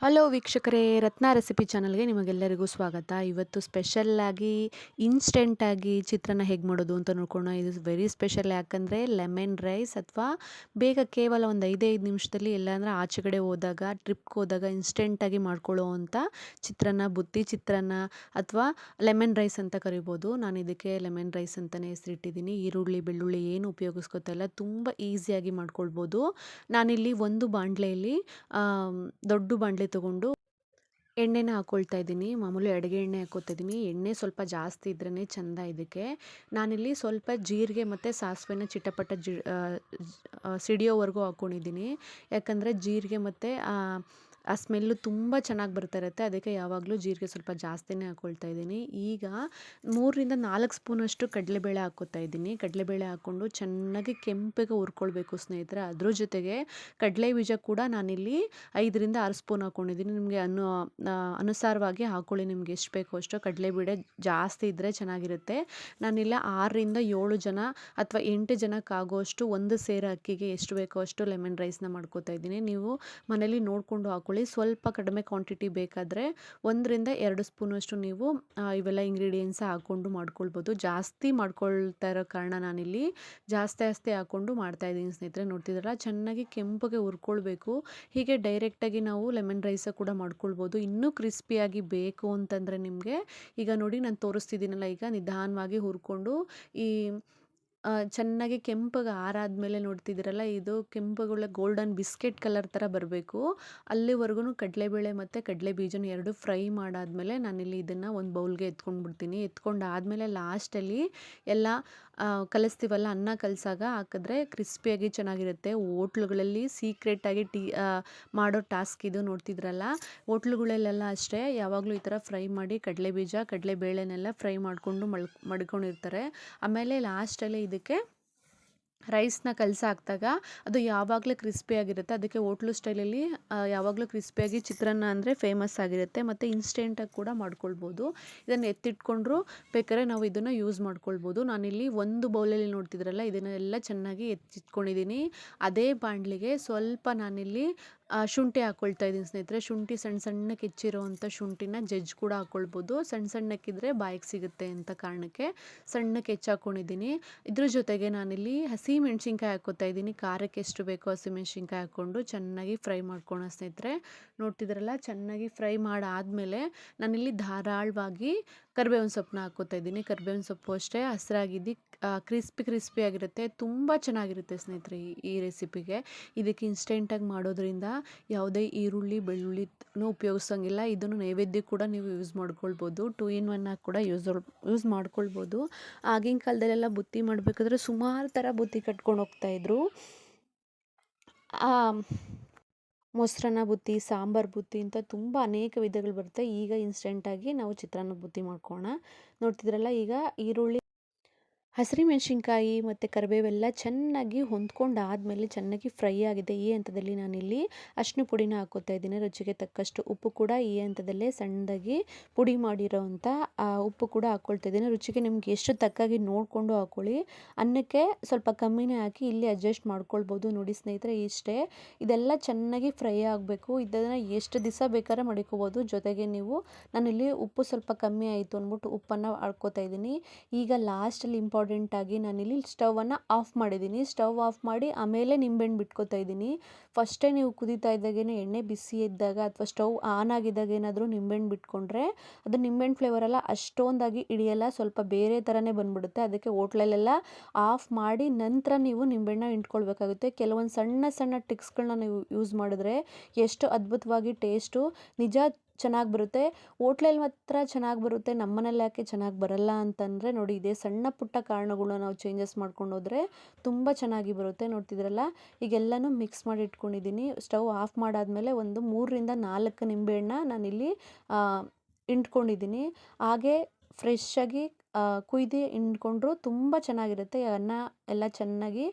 Hello ವೀಕ್ಷಕರೇ, ರತ್ನ recipe ಚಾನಲ್ಗೆ ನಿಮಗೆಲ್ಲರಿಗೂ ಸ್ವಾಗತ. ಇವತ್ತು ಸ್ಪೆಷಲ್ಲಾಗಿ ಇನ್ಸ್ಟೆಂಟಾಗಿ ಚಿತ್ರಾನ್ನ ಹೇಗೆ ಮಾಡೋದು ಅಂತ ನೋಡ್ಕೊಳ್ಳೋಣ. ಇದು ವೆರಿ ಸ್ಪೆಷಲ್. ಯಾಕಂದರೆ ಲೆಮನ್ ರೈಸ್ ಅಥವಾ ಬೇಗ ಕೇವಲ ಒಂದು 5 ನಿಮಿಷದಲ್ಲಿ ಎಲ್ಲಾಂದ್ರೆ ಆಚೆ ಕಡೆ ಹೋದಾಗ, ಟ್ರಿಪ್ಗೆ ಹೋದಾಗ ಇನ್ಸ್ಟೆಂಟಾಗಿ ಮಾಡ್ಕೊಳ್ಳೋ ಅಂಥ ಚಿತ್ರಾನ್ನ, ಬುತ್ತಿ ಚಿತ್ರಾನ್ನ ಅಥವಾ ಲೆಮನ್ ರೈಸ್ ಅಂತ ಕರಿಬೋದು. ನಾನು ಇದಕ್ಕೆ ಲೆಮನ್ ರೈಸ್ ಅಂತಲೇ ಹೆಸರಿಟ್ಟಿದ್ದೀನಿ. ಈರುಳ್ಳಿ, ಬೆಳ್ಳುಳ್ಳಿ ಏನು ಉಪಯೋಗಿಸ್ಕೊತಾ ಇಲ್ಲ, ತುಂಬ ಈಸಿಯಾಗಿ ಮಾಡ್ಕೊಳ್ಬೋದು. ನಾನಿಲ್ಲಿ ಒಂದು ಬಾಣಲೆಯಲ್ಲಿ ದೊಡ್ಡ ಬಾಣಲೆ ತೊಗೊಂಡು ಎಣ್ಣೆನ ಹಾಕ್ಕೊಳ್ತಾ ಇದ್ದೀನಿ. ಮಾಮೂಲಿ ಅಡುಗೆ ಎಣ್ಣೆ ಹಾಕ್ಕೊತಾ ಇದ್ದೀನಿ. ಎಣ್ಣೆ ಸ್ವಲ್ಪ ಜಾಸ್ತಿ ಇದ್ರೇ ಚೆಂದ ಇದಕ್ಕೆ. ನಾನಿಲ್ಲಿ ಸ್ವಲ್ಪ ಜೀರಿಗೆ ಮತ್ತು ಸಾಸಿವೆನ ಚಿಟಪಟ ಸಿಡಿಯೋವರೆಗೂ ಹಾಕ್ಕೊಂಡಿದ್ದೀನಿ. ಯಾಕಂದರೆ ಜೀರಿಗೆ ಮತ್ತು ಆ ಸ್ಮೆಲ್ಲು ತುಂಬ ಚೆನ್ನಾಗಿ ಬರ್ತಾ ಇರುತ್ತೆ. ಅದಕ್ಕೆ ಯಾವಾಗಲೂ ಜೀರಿಗೆ ಸ್ವಲ್ಪ ಜಾಸ್ತಿನೇ ಹಾಕ್ಕೊಳ್ತಾ ಇದ್ದೀನಿ. ಈಗ 3-4 ಸ್ಪೂನಷ್ಟು ಕಡಲೆಬೇಳೆ ಹಾಕ್ಕೊತಾ ಇದ್ದೀನಿ. ಕಡಲೆಬೇಳೆ ಹಾಕ್ಕೊಂಡು ಚೆನ್ನಾಗಿ ಕೆಂಪಗೆ ಹುರ್ಕೊಳ್ಬೇಕು ಸ್ನೇಹಿತರೆ. ಅದ್ರ ಜೊತೆಗೆ ಕಡಲೆ ಬೀಜ ಕೂಡ ನಾನಿಲ್ಲಿ 5-6 ಸ್ಪೂನ್ ಹಾಕ್ಕೊಂಡಿದ್ದೀನಿ. ನಿಮಗೆ ಅನುಸಾರವಾಗಿ ಹಾಕ್ಕೊಳ್ಳಿ, ನಿಮ್ಗೆ ಎಷ್ಟು ಬೇಕೋ ಅಷ್ಟು. ಕಡಲೆಬೇಳೆ ಜಾಸ್ತಿ ಇದ್ದರೆ ಚೆನ್ನಾಗಿರುತ್ತೆ. ನಾನಿಲ್ಲ 6-7 ಜನ ಅಥವಾ 8 ಜನಕ್ಕಾಗುವಷ್ಟು ಒಂದು ಸೇರು ಅಕ್ಕಿಗೆ ಎಷ್ಟು ಬೇಕೋ ಅಷ್ಟು ಲೆಮನ್ ರೈಸ್ನ ಮಾಡ್ಕೋತಾ ಇದ್ದೀನಿ. ನೀವು ಮನೇಲಿ ನೋಡಿಕೊಂಡು ಹಾಕ್ಕೊಳ್ಳಿ. ಸ್ವಲ್ಪ ಕಡಿಮೆ ಕ್ವಾಂಟಿಟಿ ಬೇಕಾದರೆ 1-2 ಸ್ಪೂನಷ್ಟು ನೀವು ಇವೆಲ್ಲ ಇಂಗ್ರೀಡಿಯೆಂಟ್ಸ್ ಹಾಕ್ಕೊಂಡು ಮಾಡ್ಕೊಳ್ಬೋದು. ಜಾಸ್ತಿ ಮಾಡ್ಕೊಳ್ತಾ ಇರೋ ಕಾರಣ ನಾನಿಲ್ಲಿ ಜಾಸ್ತಿ ಹಾಕ್ಕೊಂಡು ಮಾಡ್ತಾಯಿದ್ದೀನಿ ಸ್ನೇಹಿತರೆ. ನೋಡ್ತಿದ್ದೀರಲ್ಲ, ಚೆನ್ನಾಗಿ ಕೆಂಪಗೆ ಹುರ್ಕೊಳ್ಬೇಕು. ಹೀಗೆ ಡೈರೆಕ್ಟಾಗಿ ನಾವು ಲೆಮನ್ ರೈಸ ಕೂಡ ಮಾಡ್ಕೊಳ್ಬೋದು. ಇನ್ನೂ ಕ್ರಿಸ್ಪಿಯಾಗಿ ಬೇಕು ಅಂತಂದರೆ ನಿಮಗೆ, ಈಗ ನೋಡಿ ನಾನು ತೋರಿಸ್ತಿದ್ದೀನಲ್ಲ, ಈಗ ನಿಧಾನವಾಗಿ ಹುರ್ಕೊಂಡು ಈ ಚೆನ್ನಾಗಿ ಕೆಂಪಗೆ ಆರಾದ್ಮೇಲೆ ನೋಡ್ತಿದ್ದೀರಲ್ಲ, ಇದು ಕೆಂಪಗುಳ್ಳ ಗೋಲ್ಡನ್ ಬಿಸ್ಕೆಟ್ ಕಲರ್ ಥರ ಬರಬೇಕು. ಅಲ್ಲಿವರೆಗೂ ಕಡಲೆಬೇಳೆ ಮತ್ತು ಕಡಲೆ ಬೀಜನ ಎರಡು ಫ್ರೈ ಮಾಡಾದ್ಮೇಲೆ ನಾನಿಲ್ಲಿ ಇದನ್ನು ಒಂದು ಬೌಲ್ಗೆ ಎತ್ಕೊಂಡ್ಬಿಡ್ತೀನಿ. ಎತ್ಕೊಂಡಾದ್ಮೇಲೆ ಲಾಸ್ಟಲ್ಲಿ ಎಲ್ಲ ಕಲಿಸ್ತೀವಲ್ಲ, ಅನ್ನ ಕಲಸಾಗ ಹಾಕಿದ್ರೆ ಕ್ರಿಸ್ಪಿಯಾಗಿ ಚೆನ್ನಾಗಿರುತ್ತೆ. ಹೋಟ್ಲುಗಳಲ್ಲಿ ಸೀಕ್ರೆಟಾಗಿ ಮಾಡೋ ಟಾಸ್ಕ್ ಇದು. ನೋಡ್ತಿದ್ರಲ್ಲ, ಹೋಟ್ಲುಗಳಲ್ಲೆಲ್ಲ ಅಷ್ಟೇ ಯಾವಾಗಲೂ ಈ ಥರ ಫ್ರೈ ಮಾಡಿ ಕಡಲೆ ಬೀಜ ಕಡಲೆಬೇಳೆನೆಲ್ಲ ಫ್ರೈ ಮಾಡಿಕೊಂಡು ಮಡ್ಕೊಂಡಿರ್ತಾರೆ. ಆಮೇಲೆ ಲಾಸ್ಟಲ್ಲಿ ಇದಕ್ಕೆ ರೈಸ್ನ ಹಾಕಿದಾಗ ಅದು ಯಾವಾಗಲೂ ಕ್ರಿಸ್ಪಿಯಾಗಿರುತ್ತೆ. ಅದಕ್ಕೆ ಹೋಟ್ಲು ಸ್ಟೈಲಲ್ಲಿ ಯಾವಾಗಲೂ ಕ್ರಿಸ್ಪಿಯಾಗಿ ಚಿತ್ರಾನ್ನ ಅಂದರೆ ಫೇಮಸ್ ಆಗಿರುತ್ತೆ. ಮತ್ತು ಇನ್ಸ್ಟೆಂಟಾಗಿ ಕೂಡ ಮಾಡ್ಕೊಳ್ಬೋದು. ಇದನ್ನು ಎತ್ತಿಟ್ಕೊಂಡ್ರು ಬೇಕಾದ್ರೆ ನಾವು ಇದನ್ನು ಯೂಸ್ ಮಾಡ್ಕೊಳ್ಬೋದು. ನಾನಿಲ್ಲಿ ಒಂದು ಬೌಲಲ್ಲಿ ನೋಡ್ತಿದ್ರಲ್ಲ, ಇದನ್ನೆಲ್ಲ ಚೆನ್ನಾಗಿ ಎತ್ತಿಟ್ಕೊಂಡಿದ್ದೀನಿ. ಅದೇ ಬಾಣಲಿಗೆ ಸ್ವಲ್ಪ ನಾನಿಲ್ಲಿ ಶುಂಠಿ ಹಾಕ್ಕೊಳ್ತಾ ಇದ್ದೀನಿ ಸ್ನೇಹಿತರೆ. ಶುಂಠಿ ಸಣ್ಣಕ್ಕೆ ಹೆಚ್ಚಿರೋವಂಥ ಶುಂಠಿನ ಜಜ್ಜಿ ಕೂಡ ಹಾಕ್ಕೊಳ್ಬೋದು. ಸಣ್ಣಕ್ಕಿದ್ರೆ ಬಾಯಿಗೆ ಸಿಗುತ್ತೆ ಅಂತ ಕಾರಣಕ್ಕೆ ಸಣ್ಣಕ್ಕೆ ಹೆಚ್ಚಾಕೊಂಡಿದ್ದೀನಿ. ಇದ್ರ ಜೊತೆಗೆ ನಾನಿಲ್ಲಿ ಹಸಿ ಮೆಣಸಿನ್ಕಾಯಿ ಹಾಕ್ಕೊತಾ ಇದ್ದೀನಿ. ಖಾರಕ್ಕೆ ಎಷ್ಟು ಬೇಕೋ ಹಸಿ ಮೆಣಸಿನ್ಕಾಯಿ ಹಾಕ್ಕೊಂಡು ಚೆನ್ನಾಗಿ ಫ್ರೈ ಮಾಡ್ಕೊಳ್ಳೋಣ ಸ್ನೇಹಿತರೆ. ನೋಡ್ತಿದ್ರಲ್ಲ, ಚೆನ್ನಾಗಿ ಫ್ರೈ ಮಾಡಾದಮೇಲೆ ನಾನಿಲ್ಲಿ ಧಾರಾಳವಾಗಿ ಕರಿಬೇವಿನ ಸೊಪ್ಪನ್ನ ಹಾಕ್ಕೊತಾ ಇದ್ದೀನಿ. ಕರಿಬೇವಿನ ಸೊಪ್ಪು ಅಷ್ಟೇ ಹಸಿರಾಗಿದ್ದು ಕ್ರಿಸ್ಪಿ ಆಗಿರುತ್ತೆ. ತುಂಬ ಚೆನ್ನಾಗಿರುತ್ತೆ ಸ್ನೇಹಿತರೆ ಈ ರೆಸಿಪಿಗೆ. ಇದಕ್ಕೆ ಇನ್ಸ್ಟೆಂಟಾಗಿ ಮಾಡೋದ್ರಿಂದ ಯಾವುದೇ ಈರುಳ್ಳಿ ಬೆಳ್ಳುಳ್ಳಿನೂ ಉಪಯೋಗಿಸೋಂಗಿಲ್ಲ. ಇದನ್ನು ನೈವೇದ್ಯ ಕೂಡ ನೀವು ಯೂಸ್ ಮಾಡ್ಕೊಳ್ಬೋದು. 2 in 1 ಆಗಿ ಕೂಡ ಯೂಸ್ ಮಾಡ್ಕೊಳ್ಬೋದು. ಆಗಿನ ಕಾಲದಲ್ಲೆಲ್ಲ ಬುತ್ತಿ ಮಾಡಬೇಕಾದ್ರೆ ಸುಮಾರು ಥರ ಬುತ್ತಿ ಕಟ್ಕೊಂಡು ಹೋಗ್ತಾಯಿದ್ರು. ಮೊಸರನ್ನ ಬುತ್ತಿ, ಸಾಂಬಾರು ಬುತ್ತಿ ಅಂತ ತುಂಬ ಅನೇಕ ವಿಧಗಳು ಬರುತ್ತೆ. ಈಗ ಇನ್ಸ್ಟೆಂಟಾಗಿ ನಾವು ಚಿತ್ರಾನ್ನ ಬುತ್ತಿ ಮಾಡ್ಕೊಳ್ಳೋಣ. ನೋಡ್ತಿದ್ರಲ್ಲ, ಈಗ ಈರುಳ್ಳಿ, ಹಸಿಮೆಣಸಿನ್ಕಾಯಿ ಮತ್ತು ಕರಿಬೇವೆಲ್ಲ ಚೆನ್ನಾಗಿ ಹೊಂದ್ಕೊಂಡಾದಮೇಲೆ ಚೆನ್ನಾಗಿ ಫ್ರೈ ಆಗಿದೆ. ಈ ಹಂತದಲ್ಲಿ ನಾನಿಲ್ಲಿ ಅರಿಶಿನ ಪುಡಿನ ಹಾಕ್ಕೋತಾ ಇದ್ದೀನಿ. ರುಚಿಗೆ ತಕ್ಕಷ್ಟು ಉಪ್ಪು ಕೂಡ ಈ ಹಂತದಲ್ಲೇ ಸಣ್ಣದಾಗಿ ಪುಡಿ ಮಾಡಿರೋವಂಥ ಉಪ್ಪು ಕೂಡ ಹಾಕ್ಕೊಳ್ತಾ ಇದ್ದೀನಿ. ರುಚಿಗೆ ನಿಮ್ಗೆ ಎಷ್ಟು ತಕ್ಕಾಗಿ ನೋಡಿಕೊಂಡು ಹಾಕ್ಕೊಳ್ಳಿ. ಅನ್ನಕ್ಕೆ ಸ್ವಲ್ಪ ಕಮ್ಮಿನೇ ಹಾಕಿ ಇಲ್ಲಿ ಅಡ್ಜಸ್ಟ್ ಮಾಡ್ಕೊಳ್ಬೋದು. ನೋಡಿ ಸ್ನೇಹಿತರೆ, ಇಷ್ಟೇ. ಇದೆಲ್ಲ ಚೆನ್ನಾಗಿ ಫ್ರೈ ಆಗಬೇಕು. ಇದನ್ನು ಎಷ್ಟು ದಿವಸ ಬೇಕಾದ್ರೆ ಮಡಿಕೋಬೋದು. ಜೊತೆಗೆ ನಾನಿಲ್ಲಿ ಉಪ್ಪು ಸ್ವಲ್ಪ ಕಮ್ಮಿ ಆಯಿತು ಅಂದ್ಬಿಟ್ಟು ಉಪ್ಪನ್ನು ಹಾಕ್ಕೋತಾ ಇದ್ದೀನಿ. ಈಗ ಲಾಸ್ಟಲ್ಲಿ ಇಂಪಾರ್ಟೆಂಟಾಗಿ ನಾನಿಲ್ಲಿ ಸ್ಟವನ್ನು ಆಫ್ ಮಾಡಿದ್ದೀನಿ. ಸ್ಟವ್ ಆಫ್ ಮಾಡಿ ಆಮೇಲೆ ನಿಂಬೆಹಣ್ಣು ಬಿಟ್ಕೋತಾ ಇದ್ದೀನಿ. ಫಸ್ಟೇ ನೀವು ಕುದೀತಾ ಇದ್ದಾಗೇ ಎಣ್ಣೆ ಬಿಸಿ ಇದ್ದಾಗ ಅಥವಾ ಸ್ಟವ್ ಆನ್ ಆಗಿದ್ದಾಗ ಏನಾದರೂ ನಿಂಬೆಹಣ್ಣು ಬಿಟ್ಕೊಂಡ್ರೆ ಅದು ನಿಂಬೆಹಣ್ಣು ಫ್ಲೇವರೆಲ್ಲ ಅಷ್ಟೊಂದಾಗಿ ಹಿಡಿಯಲ್ಲ, ಸ್ವಲ್ಪ ಬೇರೆ ಥರನೇ ಬಂದ್ಬಿಡುತ್ತೆ. ಅದಕ್ಕೆ ಹೋಟ್ಲಲ್ಲೆಲ್ಲ ಆಫ್ ಮಾಡಿ ನಂತರ ನೀವು ನಿಂಬೆಹಣ್ಣ ಹಿಂಡ್ಕೊಳ್ಬೇಕಾಗುತ್ತೆ. ಕೆಲವೊಂದು ಸಣ್ಣ ಟಿಕ್ಸ್ಗಳನ್ನ ನೀವು ಯೂಸ್ ಮಾಡಿದ್ರೆ ಎಷ್ಟು ಅದ್ಭುತವಾಗಿ ಟೇಸ್ಟು ನಿಜ ಚೆನ್ನಾಗಿ ಬರುತ್ತೆ. ಹೋಟ್ಲಲ್ಲಿ ಮಾತ್ರ ಚೆನ್ನಾಗಿ ಬರುತ್ತೆ, ನಮ್ಮನೇಲಿ ಯಾಕೆ ಚೆನ್ನಾಗಿ ಬರಲ್ಲ ಅಂತಂದರೆ ನೋಡಿ, ಇದೇ ಸಣ್ಣ ಪುಟ್ಟ ಕಾರಣಗಳನ್ನ ನಾವು ಚೇಂಜಸ್ ಮಾಡ್ಕೊಂಡು ಹೋದರೆ ತುಂಬ ಚೆನ್ನಾಗಿ ಬರುತ್ತೆ. ನೋಡ್ತಿದ್ರಲ್ಲ, ಈಗೆಲ್ಲನೂ ಮಿಕ್ಸ್ ಮಾಡಿ ಇಟ್ಕೊಂಡಿದ್ದೀನಿ. ಸ್ಟವ್ ಆಫ್ ಮಾಡಾದಮೇಲೆ ಒಂದು 3-4 ನಿಂಬೆಹಣ್ಣ ನಾನಿಲ್ಲಿ ಹಿಂಡ್ಕೊಂಡಿದ್ದೀನಿ. ಹಾಗೆ ಫ್ರೆಶ್ಶಾಗಿ ಕುಯ್ದು ಹಿಂಡ್ಕೊಂಡ್ರು ತುಂಬ ಚೆನ್ನಾಗಿರುತ್ತೆ. ಅನ್ನ ಎಲ್ಲ ಚೆನ್ನಾಗಿ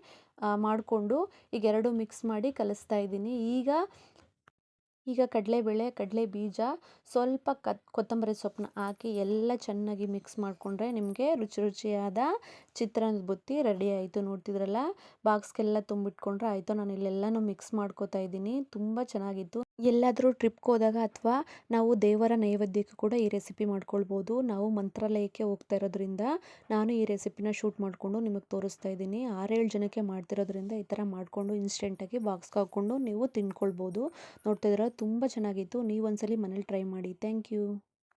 ಮಾಡಿಕೊಂಡು ಈಗ ಎರಡು ಮಿಕ್ಸ್ ಮಾಡಿ ಕಲಿಸ್ತಾ ಇದ್ದೀನಿ. ಈಗ ಕಡಲೆಬೇಳೆ, ಕಡಲೆ ಬೀಜ, ಸ್ವಲ್ಪ ಕೊತ್ತಂಬರಿ ಸೊಪ್ಪನ್ನ ಹಾಕಿ ಎಲ್ಲ ಚೆನ್ನಾಗಿ ಮಿಕ್ಸ್ ಮಾಡಿಕೊಂಡ್ರೆ ನಿಮಗೆ ರುಚಿಯಾದ ಚಿತ್ರಾನ್ನದ ಬುತ್ತಿ ರೆಡಿ ಆಯಿತು. ನೋಡ್ತಿದ್ರಲ್ಲ, ಬಾಕ್ಸ್ಗೆಲ್ಲ ತುಂಬಿಟ್ಕೊಂಡ್ರೆ ಆಯಿತು. ನಾನು ಇಲ್ಲೆಲ್ಲನೂ ಮಿಕ್ಸ್ ಮಾಡ್ಕೋತಾ ಇದ್ದೀನಿ. ತುಂಬ ಚೆನ್ನಾಗಿತ್ತು. ಎಲ್ಲಾದರೂ ಟ್ರಿಪ್ಗೆ ಹೋದಾಗ ಅಥವಾ ನಾವು ದೇವರ ನೈವೇದ್ಯಕ್ಕೆ ಕೂಡ ಈ ರೆಸಿಪಿ ಮಾಡ್ಕೊಳ್ಬೋದು. ನಾವು ಮಂತ್ರಾಲಯಕ್ಕೆ ಹೋಗ್ತಾ ಇರೋದ್ರಿಂದ ನಾನು ಈ ರೆಸಿಪಿನ ಶೂಟ್ ಮಾಡಿಕೊಂಡು ನಿಮಗೆ ತೋರಿಸ್ತಾ ಇದ್ದೀನಿ. 6-7 ಜನಕ್ಕೆ ಮಾಡ್ತಿರೋದ್ರಿಂದ ಈ ಥರ ಮಾಡಿಕೊಂಡು ಇನ್ಸ್ಟೆಂಟಾಗಿ ಬಾಕ್ಸ್ಗೆ ಹಾಕ್ಕೊಂಡು ನೀವು ತಿಂದ್ಕೊಳ್ಬೋದು. ನೋಡ್ತಾ ಇದ್ದೀರಾ ತುಂಬ ಚೆನ್ನಾಗಿತ್ತು. ನೀವು ಒಂದ್ಸಲಿ ಮನೇಲಿ ಟ್ರೈ ಮಾಡಿ. Thank you.